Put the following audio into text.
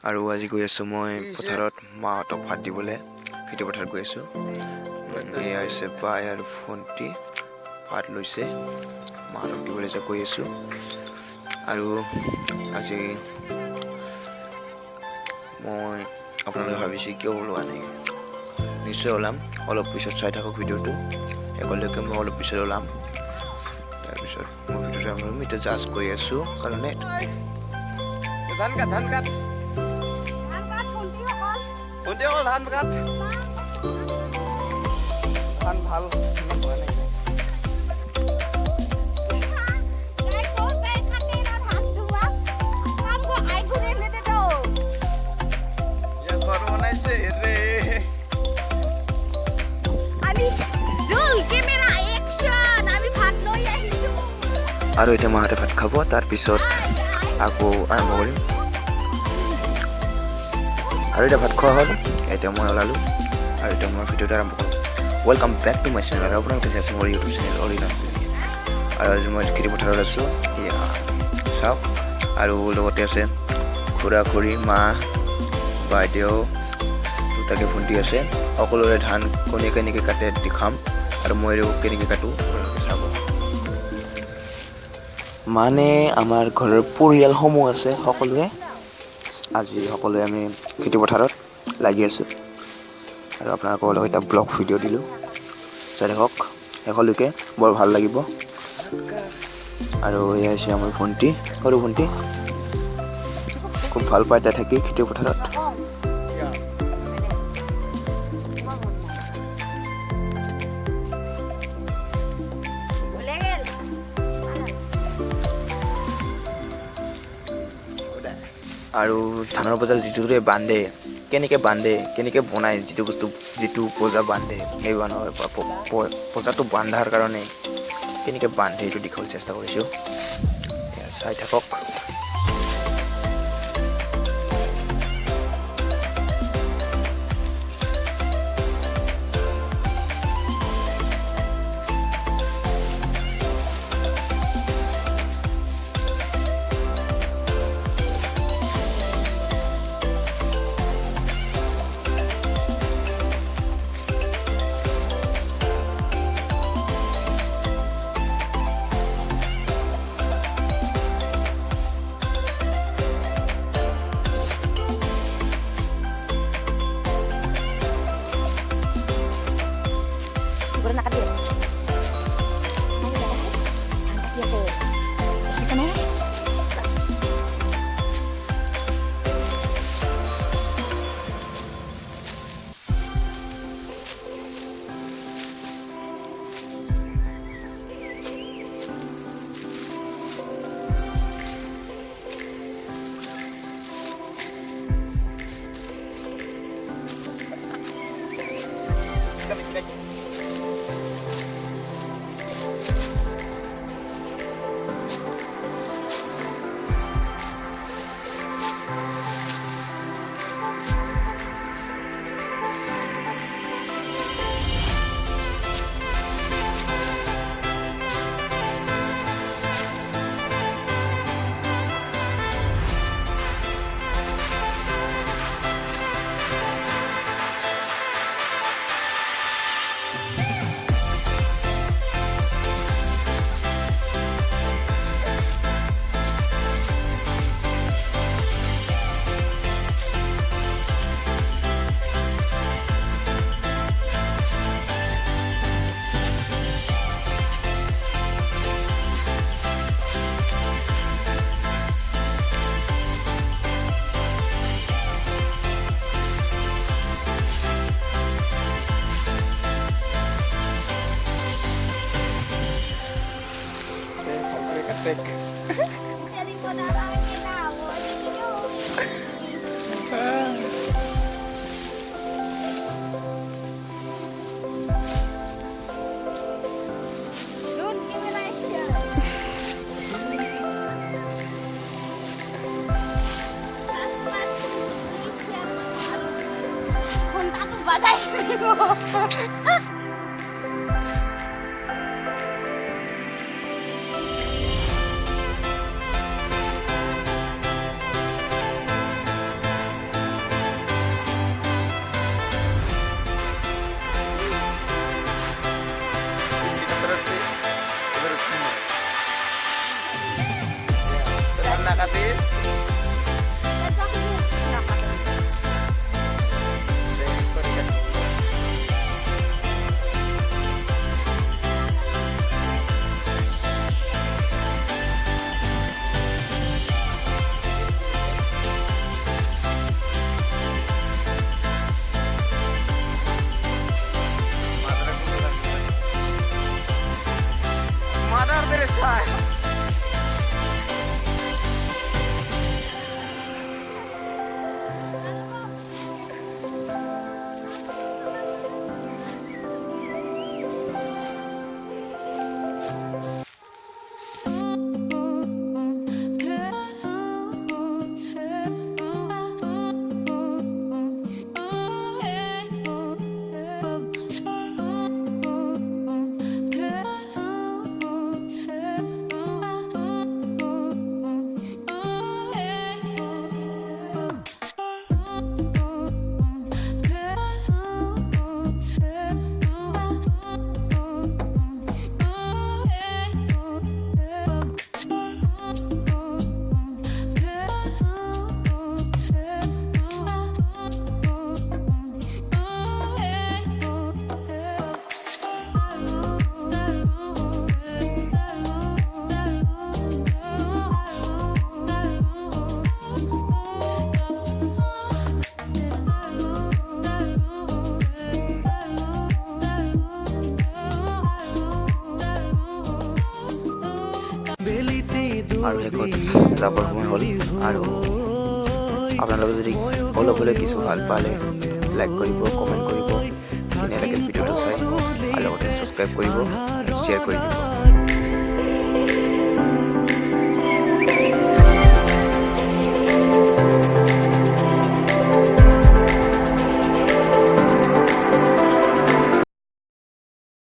আৰু আজি গৈ আছোঁ মই পথাৰত মাহঁতক ভাত দিবলৈ খেতি পথাৰত গৈ আছোঁ। এয়া হৈছে বাই আৰু ভণ্টি ভাত লৈছে মাহঁতক দিবলৈ গৈ আছোঁ। আৰু আজি মই আপোনালোকে ভাবিছে কিয় ওলোৱা নাই, নিশ্চয় ওলাম। অলপ পিছত চাই থাকক ভিডিঅ'টো শেষলৈকে। মই অলপ পিছত ওলাম। তাৰপিছত মই ভিডিঅ'টো আমি এতিয়া জাষ্ট গৈ আছোঁ কাৰণে ধান কাট ধান কাট ধান কাট ধান ভাল ঘৰ বনাইছে ৰে। আৰু এতিয়া মাহঁতে ভাত খাব, তাৰপিছত আকৌ আৰম্ভ কৰিম। আৰু এতিয়া ভাত খোৱা হ'ল, এতিয়া মই ওলালোঁ আৰু এতিয়া মই ভিডিঅ'টো আৰম্ভ কৰোঁ। Welcome back to my channel. আৰু আপোনালোকে চাইছে মোৰ ইউটিউব চেনেল অৰিজিনেল। আৰু আজি মই খেতি পথাৰত আছোঁ, এয়া চাওক। আৰু লগতে আছে খুৰা খুৰী, মা, বাইদেউ, দুটাকে ভণ্টি আছে। সকলোৰে ধান কেনেকৈ কাটে দেখাম আৰু মই কেনেকৈ কাটোঁ আপোনালোকে চাব। মানে আমাৰ ঘৰৰ পৰিয়ালসমূহ আছে সকলোৱে। আজি সকলোৱে আমি খেতি পথাৰত লাগি আছোঁ আৰু আপোনালোকৰ লগত এটা ব্লগ ভিডিঅ' দিলোঁ, চাই থাকক শেষলৈকে, বৰ ভাল লাগিব। আৰু এয়া হৈছে আমাৰ ভণ্টি, সৰু ভণ্টি, খুব ভাল পায় তাই থাকি খেতি পথাৰত। আৰু ধানৰ বজাৰ যিটোৰে বান্ধে, কেনেকৈ বনায়, যিটো বজা বান্ধে, সেই বজাটো বান্ধাৰ কাৰণে কেনেকৈ বান্ধে এইটো দেখাবলৈ চেষ্টা কৰিছোঁ, চাই থাকক। শেষত যাবৰ সময় হ'ল আৰু আপোনালোকে যদি অলপ হ'লে কিছু ভাল পালে লাইক কৰিব কমেণ্ট কৰিব কেনে লাগিল ভিডিঅ'টো চাই আৰু লগতে ছাবস্ক্ৰাইব কৰিব শ্বেয়াৰ কৰি দিব